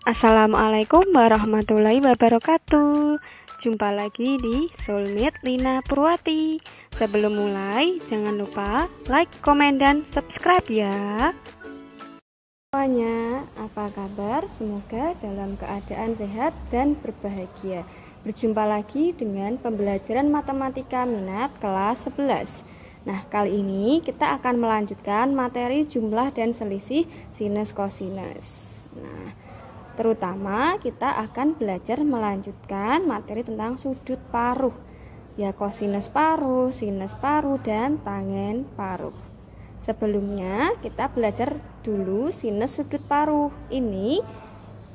Assalamualaikum warahmatullahi wabarakatuh. Jumpa lagi di Soulmate Lina Purwati. Sebelum mulai, jangan lupa like, komen, dan subscribe ya. Semuanya, apa kabar? Semoga dalam keadaan sehat dan berbahagia. Berjumpa lagi dengan pembelajaran matematika minat kelas 11. Nah, kali ini kita akan melanjutkan materi jumlah dan selisih sinus kosinus. Nah, terutama kita akan belajar melanjutkan materi tentang sudut paruh. Ya, kosinus paruh, sinus paruh, dan tangen paruh. Sebelumnya kita belajar dulu sinus sudut paruh. Ini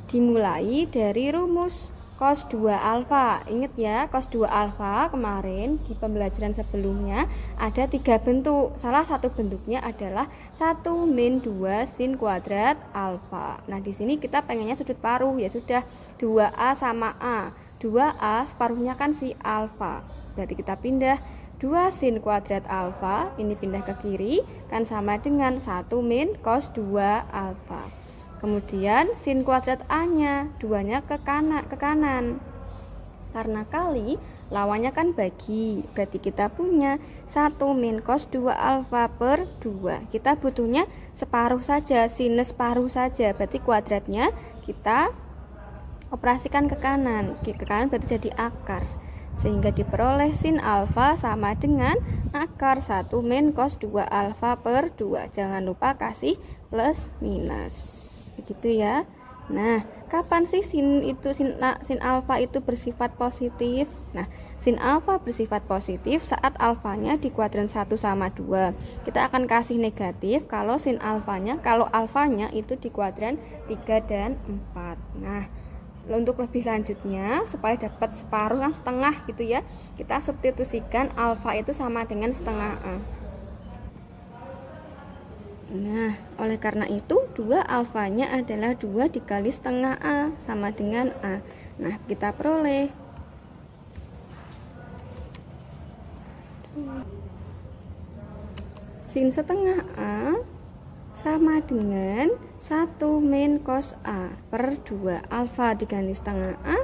dimulai dari rumus cos 2 alfa. Ingat ya, cos 2 alfa kemarin di pembelajaran sebelumnya ada 3 bentuk. Salah satu bentuknya adalah 1 min 2 sin kuadrat alfa. Nah, di sini kita pengennya sudut paruh, ya sudah 2A sama A. 2A separuhnya kan si alfa. Berarti kita pindah 2 sin kuadrat alfa, ini pindah ke kiri, kan sama dengan 1 min cos 2 alfa. Kemudian sin kuadrat A-nya, 2-nya ke kanan. Karena kali, lawannya kan bagi. Berarti kita punya 1 min cos 2 alfa per 2. Kita butuhnya separuh saja, sinus paruh saja. Berarti kuadratnya kita operasikan ke kanan. Ke kanan berarti jadi akar. Sehingga diperoleh sin alfa sama dengan akar 1 min cos 2 alfa per 2. Jangan lupa kasih plus minus. Begitu ya. Nah, kapan sih sin alfa itu bersifat positif? Nah, sin alfa bersifat positif saat alfanya di kuadran 1 sama 2. Kita akan kasih negatif kalau alfanya itu di kuadran 3 dan 4. Nah, untuk lebih lanjutnya supaya dapat separuh yang setengah gitu ya, kita substitusikan alfa itu sama dengan setengah A. Nah, oleh karena itu 2 alfanya adalah 2 dikali setengah A sama dengan A. Nah, kita peroleh sin setengah A sama dengan 1 min cos A per 2. Alfa diganti setengah A,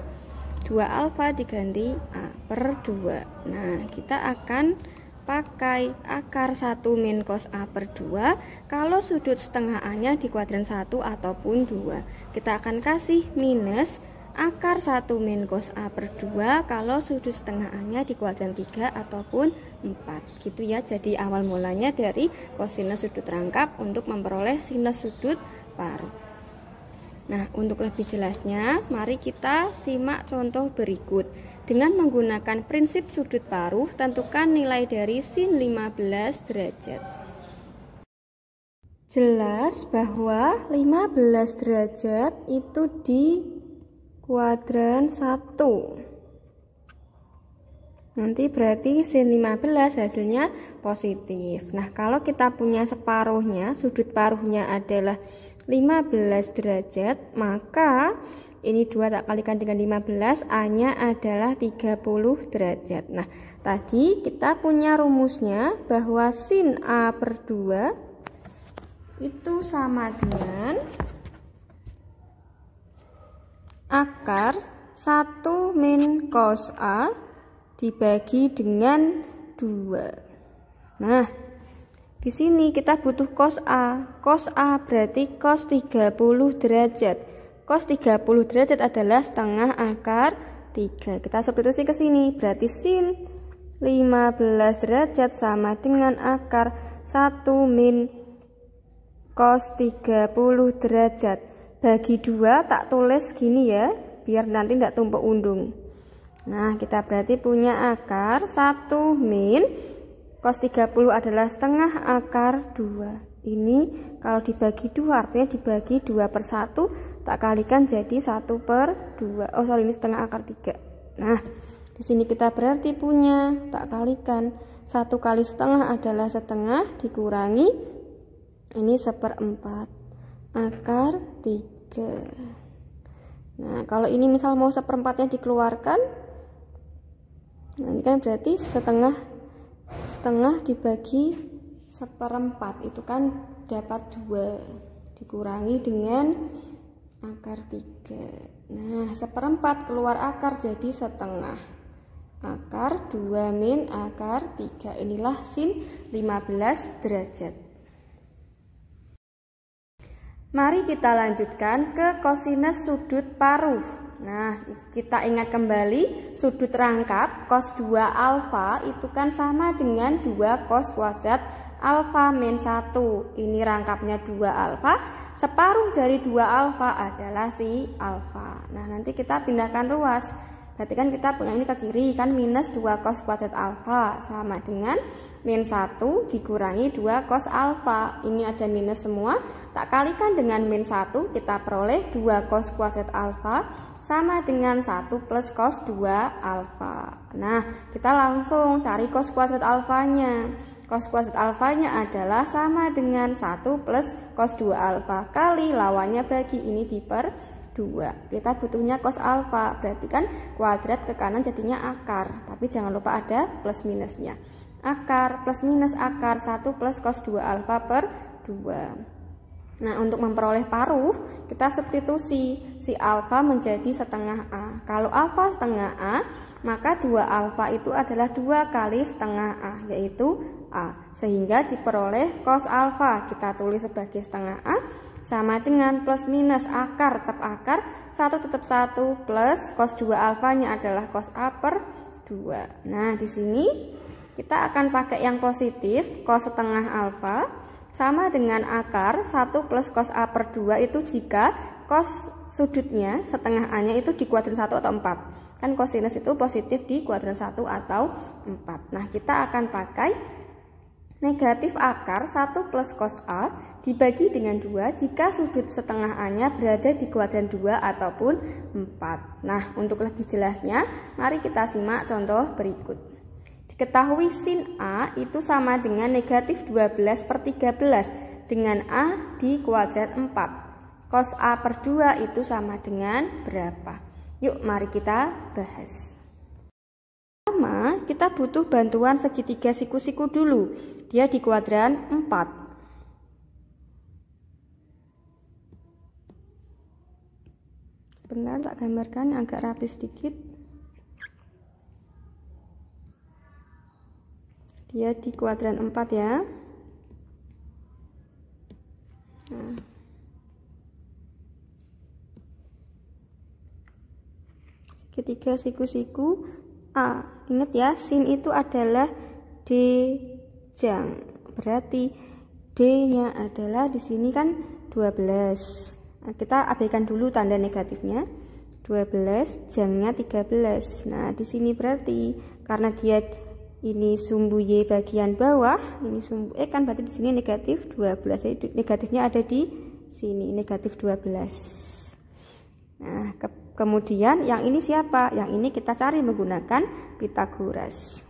2 alfa diganti A per 2. Nah, kita akan pakai akar 1 min cos A per 2 kalau sudut setengah A nya di kuadran 1 ataupun 2. Kita akan kasih minus akar 1 min cos A per 2 kalau sudut setengah A nya di kuadran 3 ataupun 4. Gitu ya, jadi awal mulanya dari kosinus sudut rangkap untuk memperoleh sinus sudut paruh. Nah, untuk lebih jelasnya mari kita simak contoh berikut. Dengan menggunakan prinsip sudut paruh, tentukan nilai dari sin 15 derajat. Jelas bahwa 15 derajat itu di kuadran 1. Nanti berarti sin 15 hasilnya positif. Nah, kalau kita punya separuhnya, sudut paruhnya adalah 15 derajat, maka ini 2 tak kalikan dengan 15, A-nya adalah 30 derajat. Nah, tadi kita punya rumusnya bahwa sin A per 2 itu sama dengan akar 1 min cos A dibagi dengan 2. Nah, di sini kita butuh cos A. Cos A berarti cos 30 derajat. Cos 30 derajat adalah setengah akar 3. Kita substitusi ke sini, berarti sin 15 derajat sama dengan akar 1 min cos 30 derajat. Bagi 2 tak tulis gini ya, biar nanti tidak tumpuk undung. Nah, kita berarti punya akar 1 min cos 30 adalah setengah akar 2. Ini kalau dibagi 2 artinya dibagi 2 per 1, tak kalikan jadi 1 per 2. Oh sorry, ini setengah akar 3. Nah, di sini kita berarti punya tak kalikan 1 kali setengah adalah setengah dikurangi ini 1/4 akar 3. Nah, kalau ini misal mau 1/4-nya dikeluarkan, nanti kan berarti setengah dibagi 1/4 itu kan dapat 2 dikurangi dengan akar 3. Nah, 1/4 keluar akar jadi setengah. Akar 2 min akar 3. Inilah sin 15 derajat. Mari kita lanjutkan ke kosinus sudut paruh. Nah, kita ingat kembali sudut rangkap cos 2 alfa itu kan sama dengan 2 cos kuadrat alfa min 1. Ini rangkapnya 2 alfa, separuh dari 2 alfa adalah si alfa. Nah, nanti kita pindahkan ruas. Berarti kan kita punya ini ke kiri kan minus 2 cos kuadrat alfa sama dengan min 1 dikurangi 2 cos alfa. Ini ada minus semua, tak kalikan dengan min 1 kita peroleh 2 cos kuadrat alfa sama dengan 1 plus cos 2 alfa. Nah, kita langsung cari cos kuadrat alfanya. Cos kuadrat alfanya adalah sama dengan 1 plus cos 2 alfa kali lawannya bagi ini diper 2. Kita butuhnya cos alfa, berarti kan kuadrat ke kanan jadinya akar, tapi jangan lupa ada plus minusnya. Akar plus minus akar 1 plus cos 2 alfa per 2. Nah, untuk memperoleh paruh kita substitusi si alfa menjadi setengah A. Kalau alfa setengah A, maka 2 alfa itu adalah 2 kali setengah A, yaitu A. Sehingga diperoleh cos alfa kita tulis sebagai setengah A sama dengan plus minus akar tetap akar, 1 tetap 1 plus cos 2 alfanya adalah cos A per 2. Nah, di sini kita akan pakai yang positif, cos setengah alfa sama dengan akar 1 plus cos A per 2 itu jika cos sudutnya setengah A-nya itu di kuadran 1 atau 4. Kan kosinus itu positif di kuadran 1 atau 4. Nah, kita akan pakai negatif akar 1 plus cos A dibagi dengan 2 jika sudut setengah A-nya berada di kuadran 2 ataupun 4. Nah, untuk lebih jelasnya, mari kita simak contoh berikut. Diketahui sin A itu sama dengan negatif 12 per 13 dengan A di kuadrat 4. Cos A per 2 itu sama dengan berapa? Yuk, mari kita bahas. Pertama, kita butuh bantuan segitiga siku-siku dulu. Dia di kuadran 4. Sebentar, tak gambarkan agak rapi sedikit. Dia di kuadran 4 ya. Nah. Segitiga siku-siku A. Ingat ya, sin itu adalah D-jang. Berarti D-nya adalah di sini kan 12. Nah, kita abaikan dulu tanda negatifnya. 12 jangnya 13. Nah, di sini berarti karena dia ini sumbu Y bagian bawah, ini sumbu E kan berarti di sini negatif 12. Jadi negatifnya ada di sini, negatif 12. Nah, kemudian yang ini siapa? Yang ini kita cari menggunakan Pythagoras.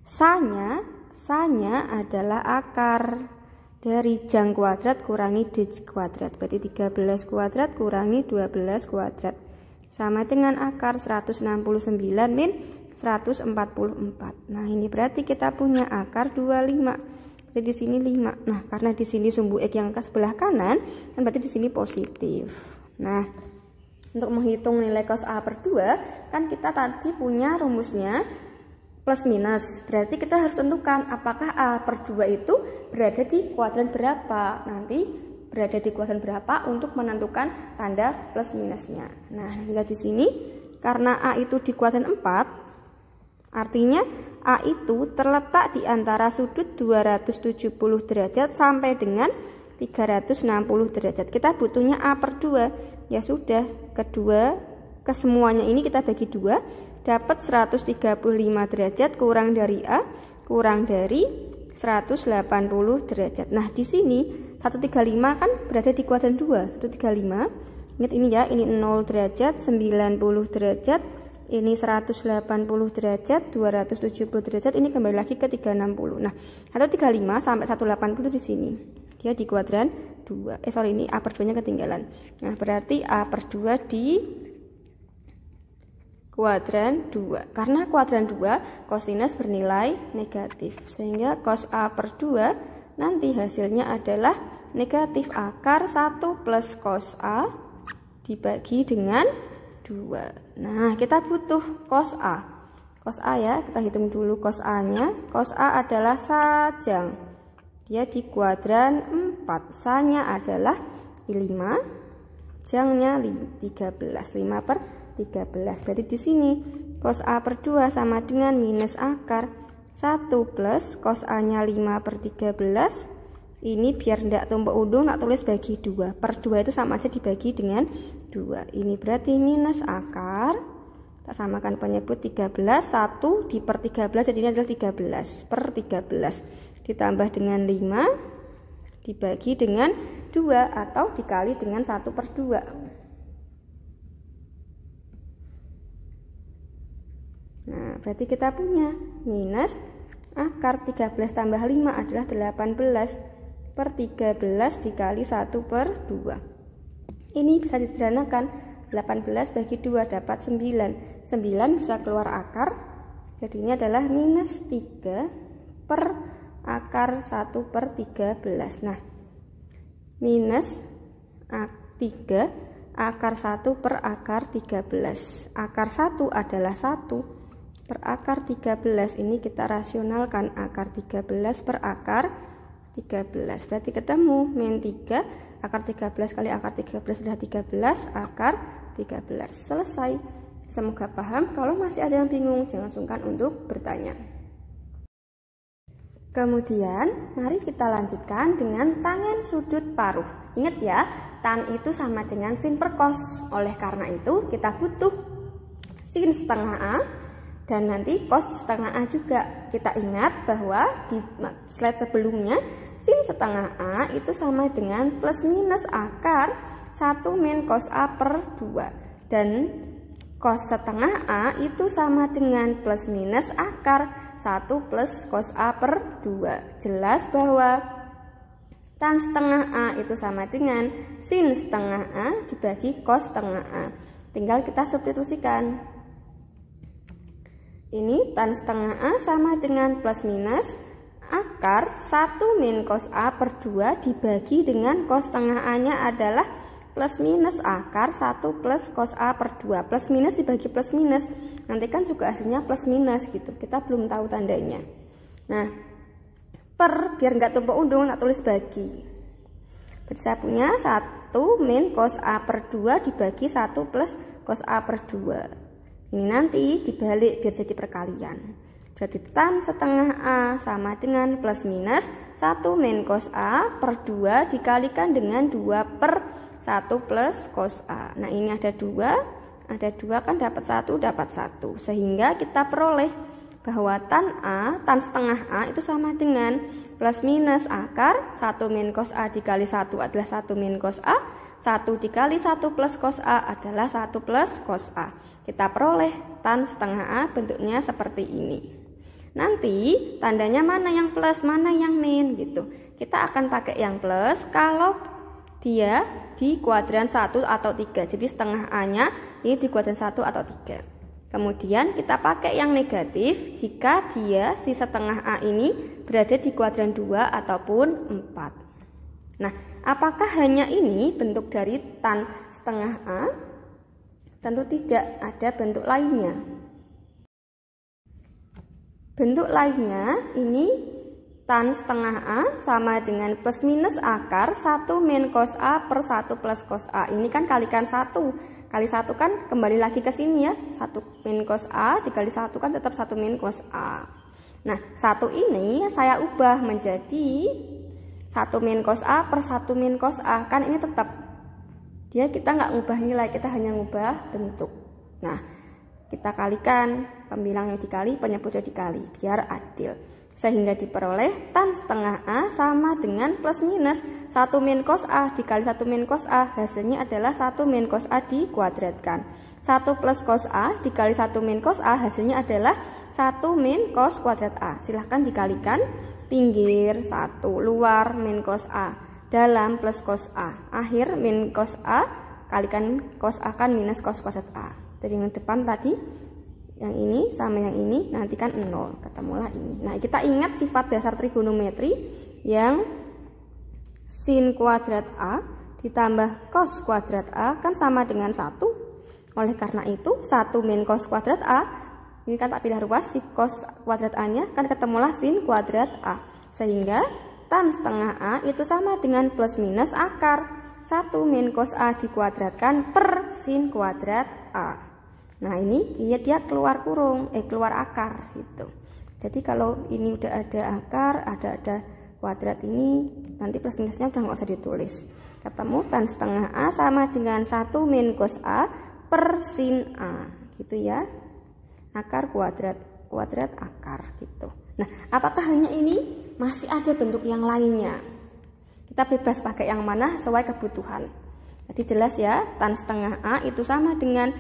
Sanya adalah akar dari jang kuadrat kurangi D kuadrat. Berarti 13 kuadrat kurangi 12 kuadrat. Sama dengan akar 169 min 144. Nah, ini berarti kita punya akar 25. Jadi di sini 5. Nah, karena di sini sumbu X yang ke sebelah kanan, kan berarti di sini positif. Nah, untuk menghitung nilai cos A per 2, kan kita tadi punya rumusnya plus minus. Berarti kita harus tentukan apakah A per 2 itu berada di kuadran berapa. Nanti berada di kuadran berapa untuk menentukan tanda plus minusnya. Nah, lihat di sini, karena A itu di kuadran 4, artinya A itu terletak di antara sudut 270 derajat sampai dengan 360 derajat. Kita butuhnya A per 2. Ya sudah, kesemuanya ini kita bagi 2. Dapat 135 derajat kurang dari A kurang dari 180 derajat. Nah, di sini 135 kan berada di kuadran 2. 135. Ingat ini ya, ini 0 derajat, 90 derajat, ini 180 derajat, 270 derajat, ini kembali lagi ke 360. Nah, 135 sampai 180 di sini. Dia di kuadran 2. Ini A per 2-nya ketinggalan. Nah, berarti A per 2 di kuadran 2. Karena kuadran 2 kosinus bernilai negatif, sehingga cos A per 2 nanti hasilnya adalah negatif akar 1 plus cos A dibagi dengan 2. Nah, kita butuh cos A. Cos A ya, kita hitung dulu cos A-nya. Cos A adalah sajang. Dia di kuadran 4. Sa-nya adalah 5. Jangnya 13. 5 per 13. Berarti di sini cos A per 2 sama dengan minus akar 1 plus cos A-nya 5 per 13. Ini biar tidak tumpuk undung, tak tulis bagi 2. Per 2 itu sama aja dibagi dengan 2. Ini berarti minus akar, tak samakan penyebut 13, 1 di per 13, jadi ini adalah 13 per 13. Ditambah dengan 5, dibagi dengan 2 atau dikali dengan 1 per 2. Nah, berarti kita punya minus akar 13 tambah 5 adalah 18 per 13 dikali 1 per 2. Ini bisa disederhanakan, 18 bagi 2 dapat 9. 9 bisa keluar akar, jadinya adalah minus 3 per akar 1 per 13. Nah, minus 3 akar 1 per akar 13. Akar 1 adalah 1 per akar 13. Ini kita rasionalkan, akar 13 per akar 13. Berarti ketemu min 3 akar 13 kali akar 13 adalah 13 akar 13. Selesai. Semoga paham. Kalau masih ada yang bingung, jangan sungkan untuk bertanya. Kemudian mari kita lanjutkan dengan tangen sudut paruh. Ingat ya, tan itu sama dengan sin per cos. Oleh karena itu kita butuh sin setengah A dan nanti cos setengah A juga. Kita ingat bahwa di slide sebelumnya sin setengah A itu sama dengan plus minus akar 1 min cos A per 2. Dan cos setengah A itu sama dengan plus minus akar 1 plus cos A per 2. Jelas bahwa tan setengah A itu sama dengan sin setengah A dibagi cos setengah A. Tinggal kita substitusikan. Ini tan setengah A sama dengan plus minus akar 1 min cos A per 2 dibagi dengan cos setengah A-nya adalah plus minus akar 1 plus cos A per 2. Plus minus dibagi plus minus, nanti kan juga hasilnya plus minus gitu. Kita belum tahu tandanya. Nah, per biar nggak tumpuk undung, tak tulis bagi. Berarti saya punya 1 min cos A per 2 dibagi 1 plus cos A per 2. Ini nanti dibalik biar jadi perkalian. Berarti tan setengah A sama dengan plus minus 1 min cos A per 2 dikalikan dengan 2 per 1 plus cos A. Nah, ini ada 2 kan dapat 1 dapat 1. Sehingga kita peroleh bahwa tan setengah A itu sama dengan plus minus akar 1 min cos A dikali 1 adalah 1 min cos A. 1 dikali 1 plus cos A adalah 1 plus cos A. Kita peroleh tan setengah A bentuknya seperti ini. Nanti tandanya mana yang plus, mana yang min gitu. Kita akan pakai yang plus kalau dia di kuadran 1 atau 3. Jadi setengah A-nya ini di kuadran 1 atau 3. Kemudian kita pakai yang negatif jika dia si setengah A ini berada di kuadran 2 ataupun 4. Nah, apakah hanya ini bentuk dari tan setengah A? Tentu tidak, ada bentuk lainnya. Bentuk lainnya ini tan setengah A sama dengan plus minus akar 1 min cos A per 1 plus cos A. Ini kan kalikan 1. Kali 1 kan kembali lagi ke sini ya. 1 min cos A dikali 1 kan tetap 1 min cos A. Nah, 1 ini saya ubah menjadi 1 min cos A per 1 min cos A. Kan ini tetap. Dia kita nggak ngubah nilai, kita hanya ngubah bentuk. Nah, kita kalikan, pembilangnya dikali, penyebutnya dikali, biar adil. Sehingga diperoleh tan setengah A sama dengan plus minus 1 min cos A dikali 1 min cos A. Hasilnya adalah 1 min cos A dikuadratkan. 1 plus cos A dikali 1 min cos A hasilnya adalah 1 min cos kuadrat A. Silahkan dikalikan, pinggir 1, luar min cos A, dalam plus cos A, akhir min cos A, kalikan cos A kan minus cos kuadrat A. Dari yang depan tadi, yang ini sama yang ini, nanti kan 0, ketemulah ini. Nah, kita ingat sifat dasar trigonometri yang sin kuadrat A ditambah cos kuadrat A kan sama dengan 1. Oleh karena itu 1 min cos kuadrat A, ini kan tak pilih ruas, si cos kuadrat A nya kan ketemulah sin kuadrat A. Sehingga tan setengah A itu sama dengan plus minus akar 1 min cos A dikuadratkan per sin kuadrat A. Nah ini dia keluar kurung, keluar akar gitu. Jadi kalau ini udah ada akar, ada kuadrat ini, nanti plus minusnya udah nggak usah ditulis. Ketemu tan setengah A sama dengan 1 min cos A per sin A gitu ya. Akar kuadrat akar gitu. Nah, apakah hanya ini? Masih ada bentuk yang lainnya. Kita bebas pakai yang mana sesuai kebutuhan. Jadi jelas ya, tan setengah A itu sama dengan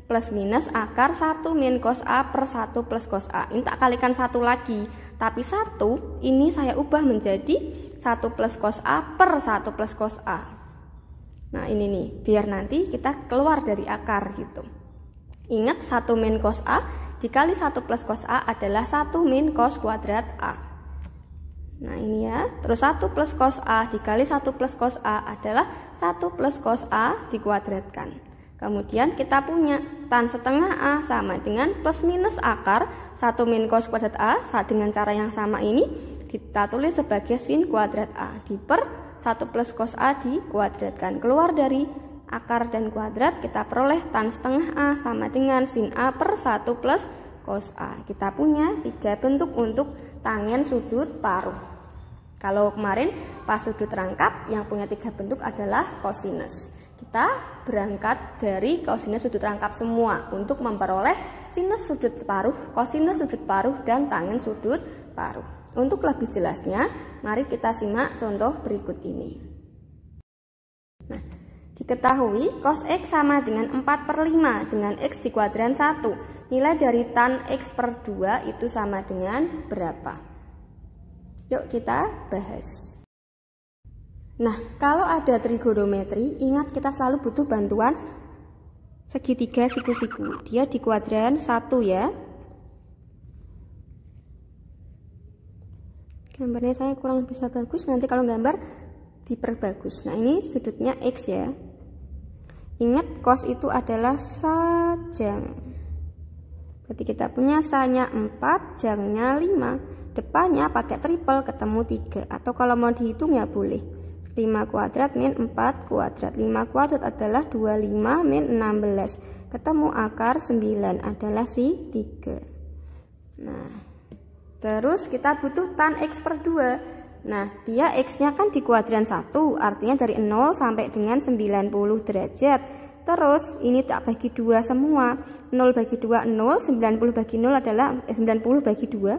plus minus akar 1 min cos A per 1 plus cos A. Ini tak kalikan 1 lagi. Tapi 1 ini saya ubah menjadi 1 plus cos A per 1 plus cos A. Nah ini nih, biar nanti kita keluar dari akar gitu. Ingat 1 min cos A dikali 1 plus cos A adalah 1 min cos kuadrat A. Nah ini ya, terus 1 plus cos A dikali 1 plus cos A adalah 1 plus cos A dikuadratkan. Kemudian kita punya tan setengah A sama dengan plus minus akar 1 min cos kuadrat A. Dengan cara yang sama ini kita tulis sebagai sin kuadrat A diper 1 plus cos A dikuadratkan. Keluar dari akar dan kuadrat kita peroleh tan setengah A sama dengan sin A per 1 plus cos A. Kita punya 3 bentuk untuk tangen sudut paruh. Kalau kemarin pas sudut rangkap yang punya 3 bentuk adalah kosinus. Kita berangkat dari kosinus sudut rangkap semua untuk memperoleh sinus sudut paruh, kosinus sudut paruh, dan tangen sudut paruh. Untuk lebih jelasnya, mari kita simak contoh berikut ini. Nah, diketahui cos X sama dengan 4/5 dengan X di kuadran 1. Nilai dari tan X per 2 itu sama dengan berapa? Yuk kita bahas. Nah, kalau ada trigonometri, ingat kita selalu butuh bantuan segitiga siku-siku. Dia di kuadran 1 ya. Gambarnya saya kurang bisa bagus, nanti kalau gambar diperbagus. Nah, ini sudutnya X ya. Ingat cos itu adalah sajang. Berarti kita punya sanya 4, jangnya 5. Depannya pakai triple ketemu 3. Atau kalau mau dihitung ya boleh. 5 kuadrat min 4 kuadrat. 5 kuadrat adalah 25 min 16. Ketemu akar 9 adalah si 3. Nah, terus kita butuh tan X per 2. Nah, dia X-nya kan di kuadran 1, artinya dari 0 sampai dengan 90 derajat. Terus ini tak bagi 2 semua. 0 bagi 2 0, 90 bagi 0 adalah 90 bagi 2.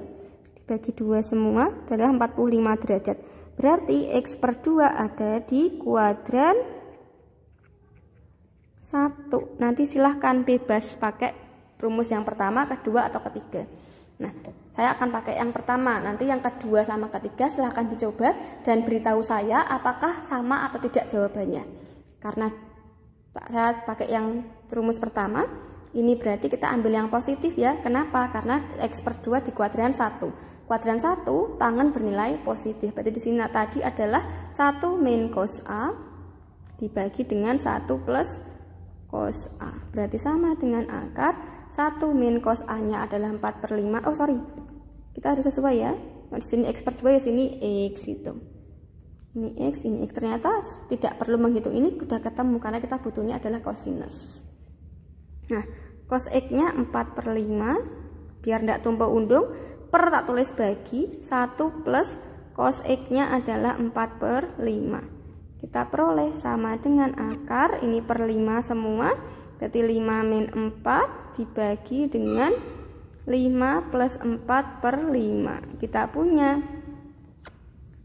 Dibagi 2 semua adalah 45 derajat. Berarti X per 2 ada di kuadran 1. Nanti silahkan bebas pakai rumus yang pertama, kedua, atau ketiga. Nah, saya akan pakai yang pertama. Nanti yang kedua sama ketiga silahkan dicoba dan beritahu saya apakah sama atau tidak jawabannya. Karena saya pakai yang rumus pertama, ini berarti kita ambil yang positif ya. Kenapa? Karena X per 2 di kuadran 1. Kuadran 1 tangan bernilai positif. Berarti di sini tadi adalah 1 min cos A dibagi dengan 1 plus cos A. Berarti sama dengan akar 1 min cos A-nya adalah 4/5. Oh sorry, kita harus sesuai ya. Nah, di sini X per 2 ya sini X gitu. Ini X, ini X. Ternyata tidak perlu menghitung ini, sudah ketemu karena kita butuhnya adalah kosinus. Nah, cos X-nya 4/5. Biar tidak tumpuk undung, per tak tulis bagi 1 plus cos X-nya adalah 4/5. Kita peroleh sama dengan akar ini per 5 semua. Berarti 5 min 4 dibagi dengan 5 plus 4/5. Kita punya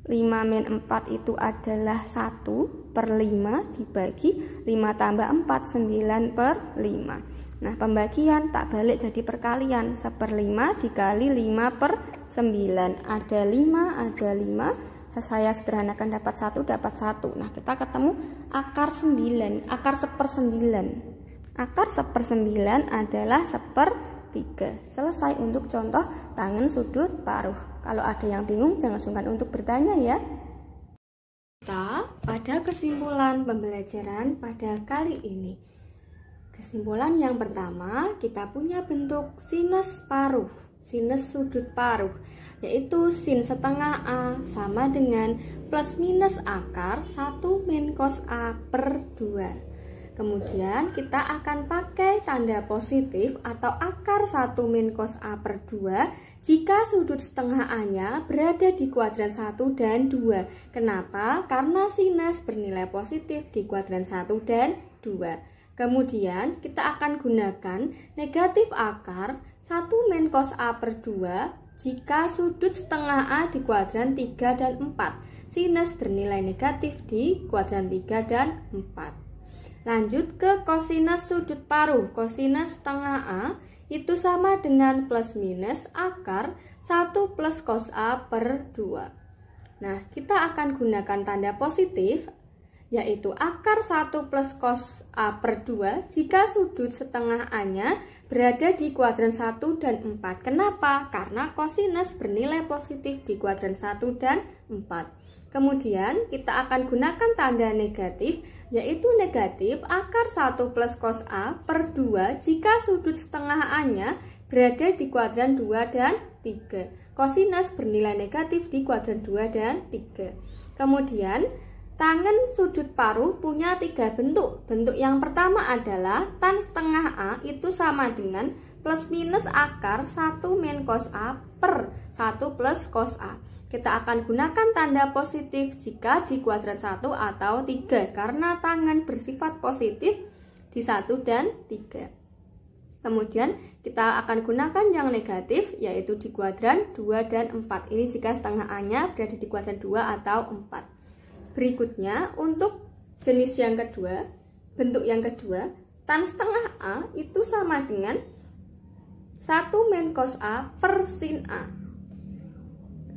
5 min 4 itu adalah 1/5 dibagi 5 tambah 4, 9/5. Nah, pembagian tak balik jadi perkalian. 1/5 dikali 5/9. Ada 5, ada 5. Saya sederhanakan dapat 1, dapat 1. Nah, kita ketemu akar 9, akar 1/9. Akar 1/9 adalah 1/3. Selesai untuk contoh tangen sudut paruh. Kalau ada yang bingung jangan sungkan untuk bertanya ya. Kita pada kesimpulan pembelajaran pada kali ini. Kesimpulan yang pertama, kita punya bentuk sinus paruh, sinus sudut paruh, yaitu sin setengah A sama dengan plus minus akar 1 min cos A per 2. Kemudian kita akan pakai tanda positif atau akar 1 min cos A per 2 jika sudut setengah A-nya berada di kuadran 1 dan 2. Kenapa? Karena sinus bernilai positif di kuadran 1 dan 2. Kemudian kita akan gunakan negatif akar 1 min cos A per 2 jika sudut setengah A di kuadran 3 dan 4. Sinus bernilai negatif di kuadran 3 dan 4. Lanjut ke kosinus sudut paruh. Kosinus setengah A itu sama dengan plus minus akar 1 plus cos A per 2. Nah, kita akan gunakan tanda positif, yaitu akar 1 plus cos A per 2 jika sudut setengah A-nya berada di kuadran 1 dan 4. Kenapa? Karena kosinus bernilai positif di kuadran 1 dan 4. Kemudian kita akan gunakan tanda negatif, yaitu negatif akar 1 plus cos A per 2 jika sudut setengah A-nya berada di kuadran 2 dan 3. Kosinus bernilai negatif di kuadran 2 dan 3. Kemudian tangen sudut paruh punya 3 bentuk. Bentuk yang pertama adalah tan setengah A itu sama dengan plus minus akar 1 min cos A per 1 plus cos A. Kita akan gunakan tanda positif jika di kuadran 1 atau 3 karena tangen bersifat positif di 1 dan 3. Kemudian kita akan gunakan yang negatif, yaitu di kuadran 2 dan 4. Ini jika setengah A-nya berada di kuadran 2 atau 4. Berikutnya, untuk jenis yang kedua, bentuk yang kedua, tan setengah A itu sama dengan 1 min cos A per sin A.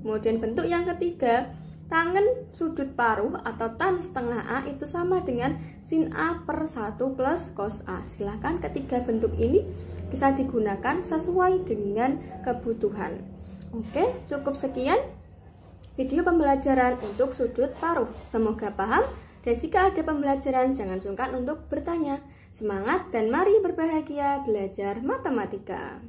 Kemudian bentuk yang ketiga, tangen sudut paruh atau tan setengah A itu sama dengan sin A per 1 plus cos A. Silahkan ketiga bentuk ini bisa digunakan sesuai dengan kebutuhan. Oke, cukup sekian video pembelajaran untuk sudut paruh. Semoga paham, dan jika ada pembelajaran jangan sungkan untuk bertanya. Semangat dan mari berbahagia belajar matematika.